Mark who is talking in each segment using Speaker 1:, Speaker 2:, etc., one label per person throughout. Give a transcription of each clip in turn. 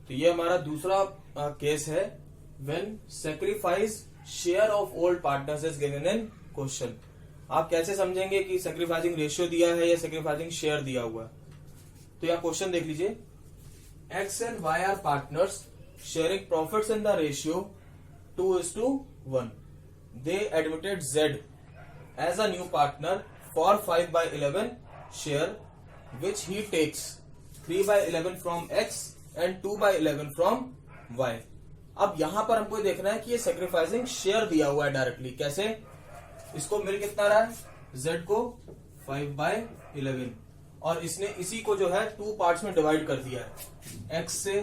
Speaker 1: तो ये हमारा दूसरा केस है, when sacrifice share of old partners is given in question. आप कैसे समझेंगे कि सेक्रीफाइसिंग रेशियो दिया है या सेक्रीफाइसिंग शेयर दिया हुआ है? तो यहाँ क्वेश्चन देख लीजिए, X and Y are partners sharing profits in the ratio 2:1. They admitted Z as a new partner for 5/11 share, which he takes 3/11 from X and 2/11 from Y. अब यहां पर हमको देखना है कि ये सेक्रीफाइसिंग शेयर दिया हुआ है डायरेक्टली। कैसे? इसको मिल कितना रहा है? Z को 5/11 और इसने इसी को जो है 2 पार्ट्स में डिवाइड कर दिया है, X से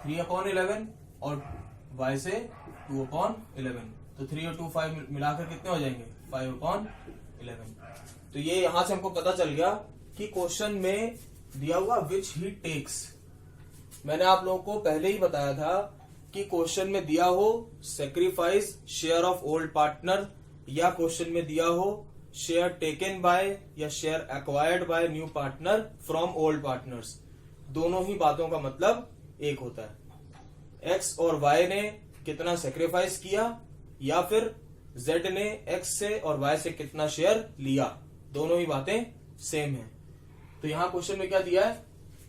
Speaker 1: 3/11 और Y से 2/11। तो 3 और 2 5 मिलाकर कितने हो जाएंगे? 5/11। तो ये यहां से हमको पता चल गया कि क्वेश्चन में दिया हुआ विच ही टेक्स। मैंने आप लोगों को पहले ही बताया था कि क्वेश्चन में दिया हो sacrifice share of old partner या क्वेश्चन में दिया हो शेयर टेकन बाय या share acquired by new partner from old partners, दोनों ही बातों का मतलब एक होता है। एक्स और वाई ने कितना सेक्रीफाइस किया या फिर जेड ने एक्स से और वाई से कितना शेयर लिया, दोनों ही बातें सेम है। तो यहां क्वेश्चन में क्या दिया है?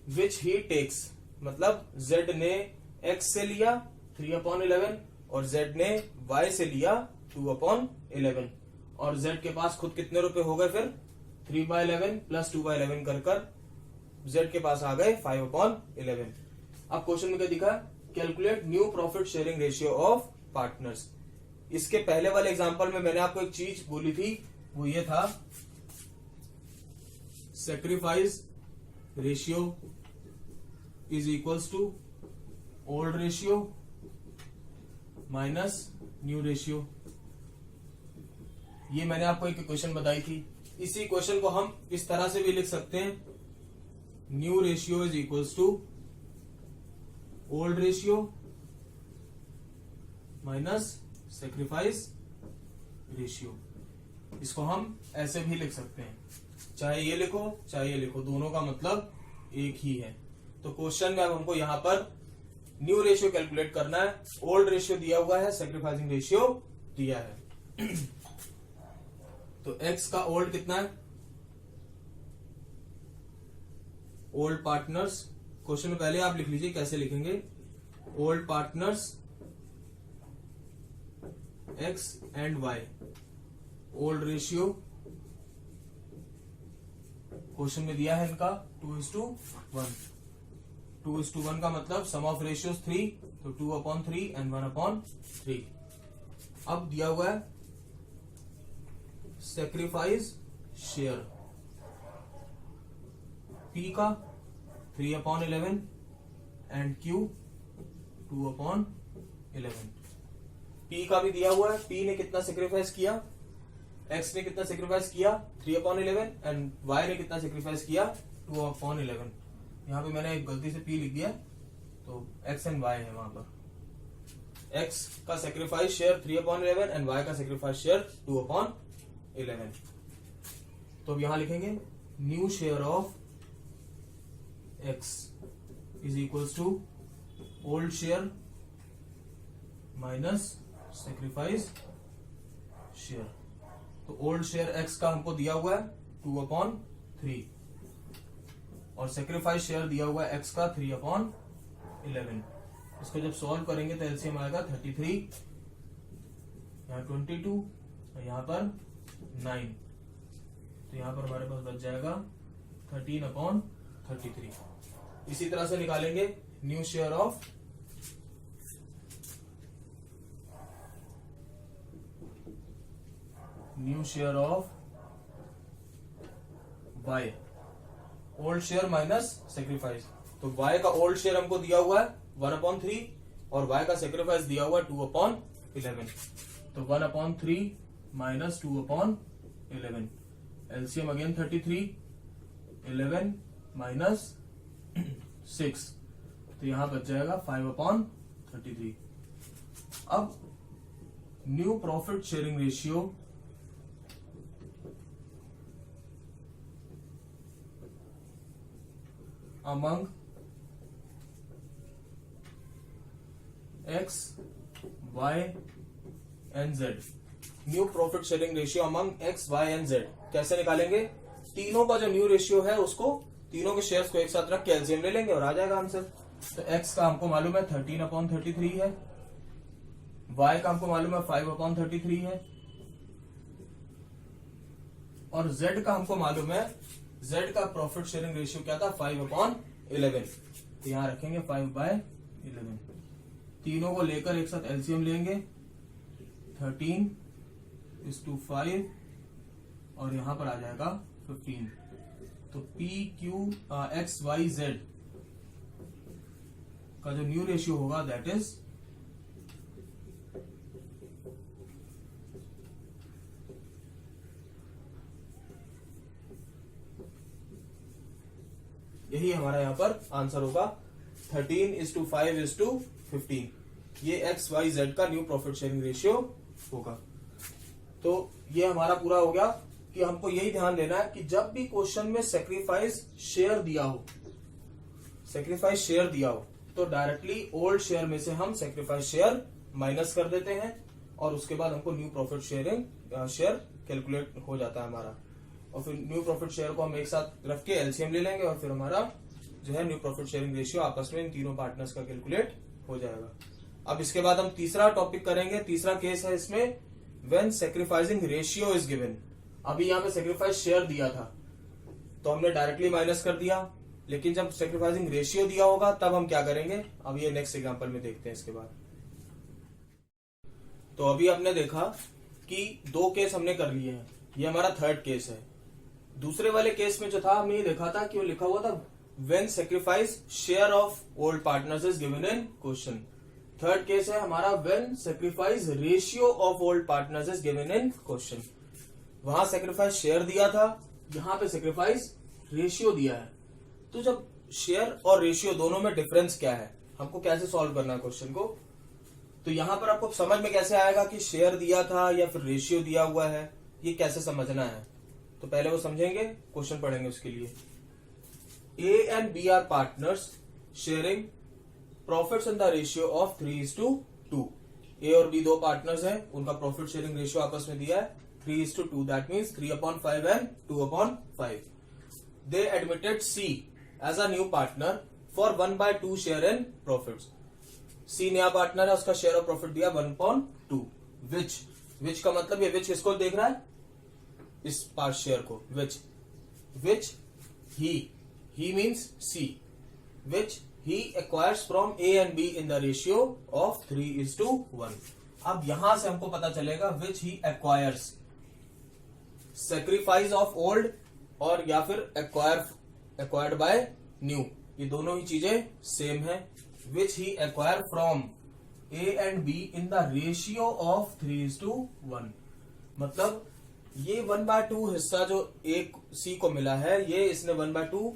Speaker 1: विच ही टेक्स, मतलब जेड ने एक्स से लिया 3/11 और जेड ने वाई से लिया 2/11 और जेड के पास खुद कितने रुपए हो गए? फिर 3/11 प्लस 2/11 कर जेड के पास आ गए 5/11। अब क्वेश्चन में क्या दिखा? Calculate new profit sharing ratio of partners. इसके पहले वाले एग्जांपल में मैंने आपको एक चीज बोली थी, वो ये था sacrifice ratio is equals to old ratio minus new ratio. ये मैंने आपको एक क्वेश्चन बताई थी। इसी क्वेश्चन को हम इस तरह से भी लिख सकते हैं, new ratio is equals to old ratio minus sacrifice ratio. इसको हम ऐसे भी लिख सकते हैं, चाहे ये लिखो चाहे ये लिखो, दोनों का मतलब एक ही है। तो क्वेश्चन में अब हमको यहां पर न्यू रेशियो कैलकुलेट करना है। ओल्ड रेशियो दिया हुआ है, सेक्रीफाइसिंग रेशियो दिया है। तो एक्स का ओल्ड कितना है? ओल्ड पार्टनर्स, क्वेश्चन में पहले आप लिख लीजिए कैसे लिखेंगे। Old partners X and Y, old ratio question में दिया है इनका 2:1। 2:1 का मतलब सम ऑफ रेशियोज 3, तो 2/3 एंड 1/3। अब दिया हुआ है सेक्रीफाइस शेयर P का 3/11 एंड Q 2/11। P का भी दिया हुआ है, P ने कितना सेक्रीफाइस किया, X ने कितना सेक्रीफाइस किया 3/11 एंड Y ने कितना सेक्रीफाइस किया 2/11। यहां पे मैंने एक गलती से P लिख दिया, तो X एंड Y है वहां पर। X का सेक्रीफाइस शेयर 3/11 एंड Y का सेक्रीफाइस शेयर 2/11। तो अब यहां लिखेंगे new share of X is equals to old share minus sacrifice share. तो ओल्ड शेयर X का हमको दिया हुआ है 2/3 और सेक्रीफाइस शेयर दिया हुआ है X का 3/11। इसको जब सॉल्व करेंगे तो एलसीएम आएगा 33, यहाँ 22 और यहाँ पर 9, तो यहाँ पर हमारे पास बच जाएगा 13/33। इसी तरह से निकालेंगे new share of Y, old share minus sacrifice. तो Y का ओल्ड शेयर हमको दिया हुआ है 1/3 और Y का सेक्रीफाइस दिया हुआ है 2/11। तो 1/3 माइनस 2/11, एलसीएम अगेन 33, 11 माइनस 6, तो यहां बच जाएगा 5/33। अब new profit sharing ratio among X Y and Z, new profit sharing ratio among X Y and Z कैसे निकालेंगे? तीनों का जो न्यू रेशियो है उसको, तीनों के शेयर्स को एक साथ रख के एलसीएम ले लेंगे और आ जाएगा आंसर। तो एक्स का हमको मालूम है 13/33 है, वाई का हमको मालूम है 5/33 है, और जेड का हमको मालूम है, जेड का प्रॉफिट शेयरिंग रेशियो क्या था? 5/11। तो यहां रखेंगे 5/11। तीनों को लेकर एक साथ एलसीएम लेंगे, 13:5 और यहां पर आ जाएगा 15। तो P Q X Y Z का जो न्यू रेशियो होगा दैट इज यही हमारा यहां पर आंसर होगा 13:5:15। ये एक्स वाई जेड का न्यू प्रॉफिट शेयरिंग रेशियो होगा। तो ये हमारा पूरा हो गया कि हमको यही ध्यान देना है कि जब भी क्वेश्चन में सेक्रीफाइस शेयर दिया हो, सेक्रीफाइस शेयर दिया हो, तो डायरेक्टली ओल्ड शेयर में से हम सेक्रीफाइस शेयर माइनस कर देते हैं और उसके बाद हमको new profit sharing share calculate हो जाता है हमारा। और फिर न्यू प्रॉफिट शेयर को हम एक साथ रख के एलसीएम ले लेंगे और फिर हमारा जो है न्यू प्रॉफिट शेयरिंग रेशियो आपस में इन तीनों पार्टनर्स का कैलकुलेट हो जाएगा। अब इसके बाद हम तीसरा टॉपिक करेंगे। तीसरा केस है इसमें when sacrificing ratio is given. अभी यहाँ पे सैक्रिफाइस शेयर दिया था तो हमने डायरेक्टली माइनस कर दिया, लेकिन जब सैक्रिफाइसिंग रेशियो दिया होगा तब हम क्या करेंगे, अब ये नेक्स्ट एग्जांपल में देखते हैं इसके बाद। तो अभी हमने देखा कि दो केस हमने कर लिए हैं, ये हमारा थर्ड केस है। दूसरे वाले केस में जो था हमने ये देखा था कि वो लिखा हुआ था when sacrifice share of old partners is given in question. Third case है हमारा when sacrifice ratio of old partners is given in question. वहां सैक्रिफाइस शेयर दिया था, यहां पे सैक्रिफाइस रेशियो दिया है। तो जब शेयर और रेशियो दोनों में डिफरेंस क्या है, हमको कैसे सॉल्व करना है क्वेश्चन को, तो यहां पर आपको समझ में कैसे आएगा कि शेयर दिया था या फिर रेशियो दिया हुआ है, ये कैसे समझना है। तो पहले वो समझेंगे, क्वेश्चन पढ़ेंगे उसके लिए। A and B are partners sharing profits in the ratio of 3:2। A और बी दो पार्टनर्स हैं, उनका प्रॉफिट शेयरिंग रेशियो आपस में दिया है 3:2, that means 3/5 and 2/5। They admitted C as a new partner for 1/2 share in profits. C नया partner है, उसका शेयर ऑफ प्रॉफिट दिया 1/2। विच का मतलब ये विच किसको देख रहा है, इस पार्ट शेयर को, which he means C, which he acquires from A and B in the ratio of 3:1। अब यहां से हमको पता चलेगा विच he acquires, sacrifice of old और या फिर एक्वायर्ड बाय न्यू, ये दोनों ही चीजें सेम है। Which he acquire from A and B in the ratio of 3:1। मतलब ये 1/2 हिस्सा जो ए सी को मिला है, ये इसने 1/2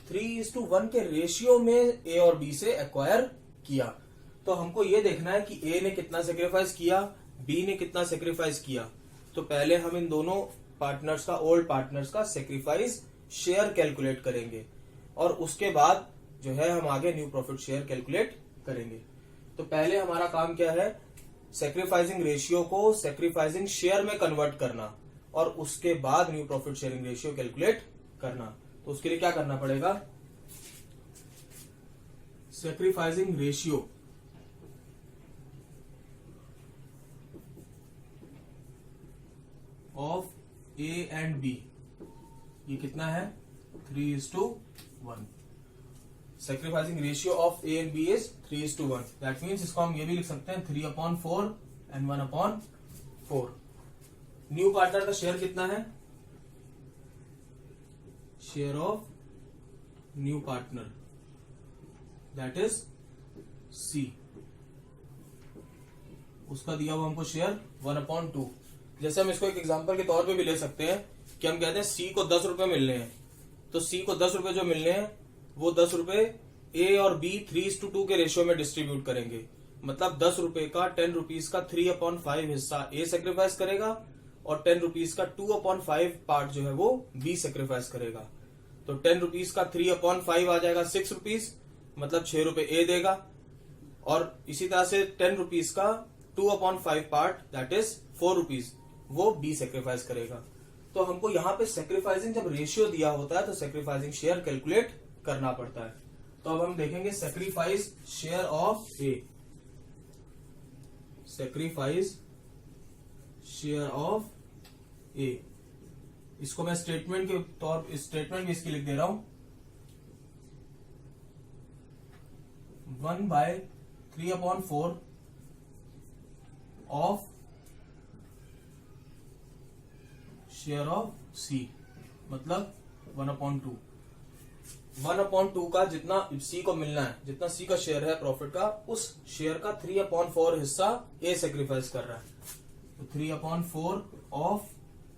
Speaker 1: 3:1 के रेशियो में ए और बी से एक्वायर किया। तो हमको ये देखना है कि ए ने कितना सेक्रीफाइस किया, बी ने कितना सेक्रीफाइस किया। तो पहले हम इन दोनों पार्टनर्स का, ओल्ड पार्टनर्स का सेक्रीफाइस शेयर कैलकुलेट करेंगे और उसके बाद जो है हम आगे न्यू प्रॉफिट शेयर कैलकुलेट करेंगे। तो पहले हमारा काम क्या है, सेक्रीफाइसिंग रेशियो को सेक्रीफाइसिंग शेयर में कन्वर्ट करना और उसके बाद new profit sharing ratio calculate करना। तो उसके लिए क्या करना पड़ेगा, sacrificing ratio of A and B, ये कितना है 3:1। Sacrificing ratio of A and B is 3:1। That means इसको हम ये भी लिख सकते हैं 3/4 एंड 1/4। न्यू पार्टनर का शेयर कितना है, share of new partner that is सी, उसका दिया हुआ हमको शेयर 1/2। जैसे हम इसको एक एग्जांपल के तौर पे भी ले सकते हैं कि हम कहते हैं सी को 10 रुपए मिलने हैं, तो सी को 10 रुपए जो मिलने हैं वो 10 रुपए ए और बी 3:2 के रेशियो में डिस्ट्रीब्यूट करेंगे। मतलब 10 रुपए का 10 रुपीज का 3/5 हिस्सा ए सेक्रीफाइस करेगा और 10 रुपीज का 2/5 पार्ट जो है वो बी सेक्रीफाइस करेगा। तो 10 रुपीज का 3/5 आ जाएगा 6 रुपीज, मतलब 6 रुपए ए देगा और इसी तरह से 10 रुपीज का 2/5 पार्ट दैट इज 4 रुपीज वो बी सेक्रीफाइस करेगा। तो हमको यहाँ पे सेक्रीफाइसिंग जब रेशियो दिया होता है तो सेक्रीफाइसिंग शेयर कैलकुलेट करना पड़ता है। तो अब हम देखेंगे sacrifice share of A, sacrifice share of A, इसको मैं स्टेटमेंट के तौर स्टेटमेंट भी इसकी लिख दे रहा हूं, 1/3/4 ऑफ शेयर ऑफ सी, मतलब 1/2। 1/2 का जितना सी को मिलना है, जितना सी का शेयर है प्रॉफिट का, उस शेयर का 3/4 हिस्सा ए सेक्रीफाइस कर रहा है। तो 3/4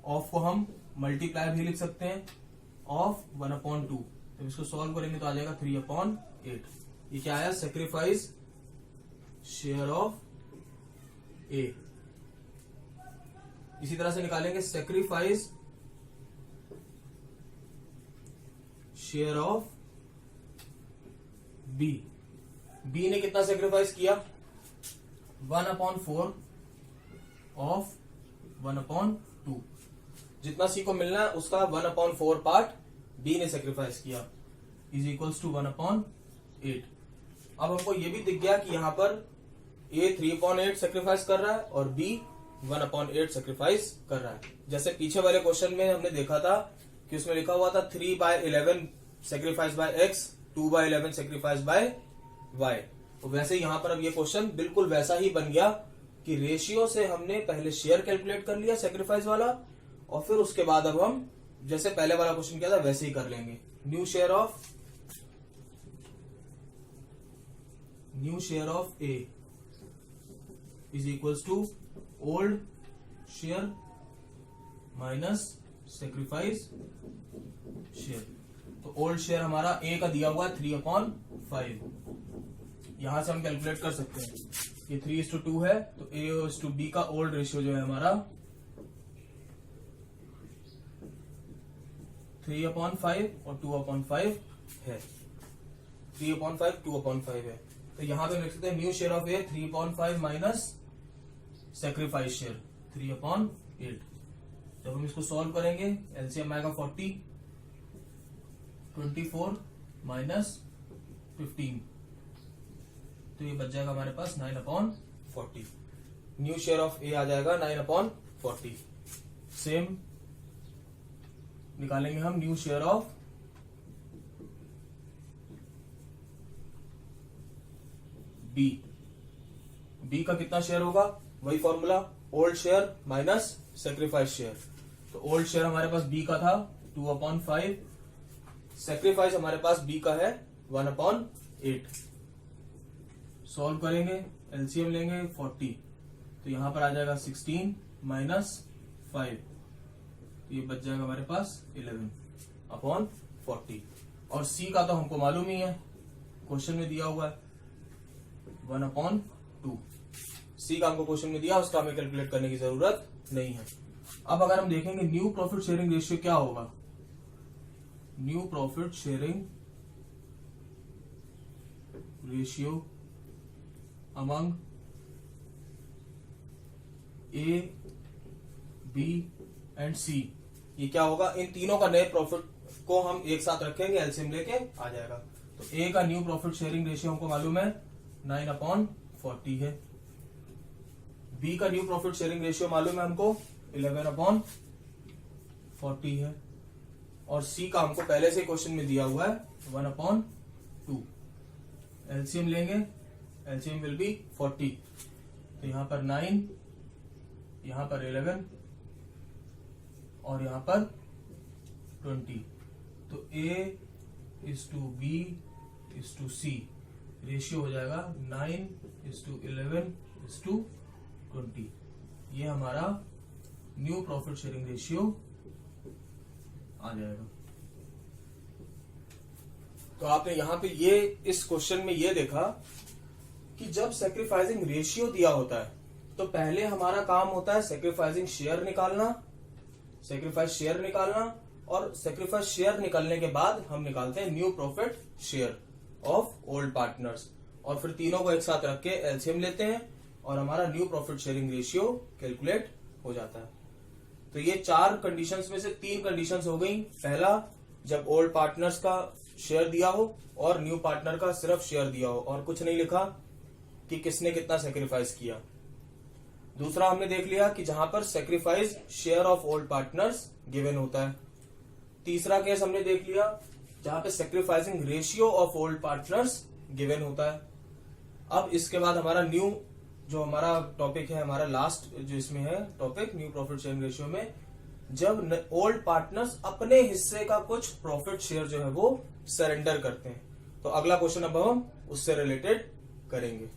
Speaker 1: ऑफ को हम मल्टीप्लाई भी लिख सकते हैं ऑफ 1/2। तो इसको सॉल्व करेंगे तो आ जाएगा 3/8। ये क्या आया? Sacrifice share of A. इसी तरह से निकालेंगे sacrifice share of B. B ने कितना सेक्रीफाइस किया? 1/4 ऑफ 1/2। जितना सी को मिलना है उसका 1/4 पार्ट बी ने सेक्रीफाइस किया, इज इक्वल्स टू 1/8। अब हमको ये भी दिख गया कि यहां पर ए 3/8 सेक्रीफाइस कर रहा है और बी 1/8 सेक्रीफाइस कर रहा है। जैसे पीछे वाले क्वेश्चन में हमने देखा था कि उसमें लिखा हुआ था 3/11 sacrifice by X, 2/11 sacrifice by Y. तो वैसे यहां पर अब ये क्वेश्चन बिल्कुल वैसा ही बन गया कि रेशियो से हमने पहले शेयर कैलकुलेट कर लिया सेक्रीफाइस वाला, और फिर उसके बाद अब हम जैसे पहले वाला क्वेश्चन किया था वैसे ही कर लेंगे। New share of A is equals to old share minus sacrifice share. तो ओल्ड शेयर हमारा ए का दिया हुआ है 3/5, यहां से हम कैलकुलेट कर सकते हैं। ये 3:2 है, तो A/B का ओल्ड रेशियो जो है हमारा 3/5 और 2/5 है। 3/5 2/5 है, तो यहां पे लिख सकते हैं new share of A 3/5 minus sacrifice share 3/8। जब हम इसको सॉल्व करेंगे एलसीएम आएगा 40, 24 माइनस 15, तो ये बच जाएगा हमारे पास 9/40। न्यू शेयर ऑफ ए आ जाएगा 9/40। सेम निकालेंगे हम new share of B. B का कितना शेयर होगा? वही formula, old share minus sacrifice share. तो ओल्ड शेयर हमारे पास बी का था 2/5, सेक्रीफाइस हमारे पास बी का है 1/8। सॉल्व करेंगे, एलसीएम लेंगे 40, तो यहां पर आ जाएगा 16 माइनस 5, तो ये बच जाएगा हमारे पास 11/40। और सी का तो हमको मालूम ही है, क्वेश्चन में दिया हुआ है 1/2। सी का हमको क्वेश्चन में दिया, उसका हमें कैलकुलेट करने की जरूरत नहीं है। अब अगर हम देखेंगे न्यू प्रॉफिट शेयरिंग रेशियो क्या होगा? New profit sharing ratio among A, B and C, ये क्या होगा? इन तीनों का नए प्रॉफिट को हम एक साथ रखेंगे, एलसीएम लेके आ जाएगा। तो ए का न्यू प्रॉफिट शेयरिंग रेशियो हमको मालूम है 9/40 है। बी का न्यू प्रॉफिट शेयरिंग रेशियो मालूम है हमको 11/40 है। और सी का हमको पहले से क्वेश्चन में दिया हुआ है 1/2। एलसीएम लेंगे, एलसीएम विल बी 40, तो यहां पर 9, यहां पर 11 और यहां पर 20। तो A/B/C रेशियो हो जाएगा 9/11/20। ये हमारा न्यू प्रॉफिट शेयरिंग रेशियो आ जाएगा। तो आपने यहां पे ये इस क्वेश्चन में ये देखा कि जब सेक्रीफाइसिंग रेशियो दिया होता है तो पहले हमारा काम होता है सेक्रीफाइसिंग शेयर निकालना, सेक्रीफाइस शेयर निकालना, और सेक्रीफाइस शेयर निकालने के बाद हम निकालते हैं new profit share of old partners. और फिर तीनों को एक साथ रख के एलसीएम लेते हैं और हमारा new profit sharing ratio calculate हो जाता है। तो ये 4 कंडीशंस में से 3 कंडीशंस हो गई। पहला, जब ओल्ड पार्टनर्स का शेयर दिया हो और न्यू पार्टनर का सिर्फ शेयर दिया हो और कुछ नहीं लिखा कि किसने कितना सेक्रीफाइस किया। दूसरा हमने देख लिया कि जहां पर sacrifice share of old partners given होता है। तीसरा केस हमने देख लिया जहां पे sacrificing ratio of old partners given होता है। अब इसके बाद हमारा न्यू जो हमारा टॉपिक है, हमारा लास्ट जो इसमें है topic new profit sharing ratio में, जब ओल्ड पार्टनर्स अपने हिस्से का कुछ प्रॉफिट शेयर जो है वो सरेंडर करते हैं। तो अगला क्वेश्चन अब हम उससे रिलेटेड करेंगे।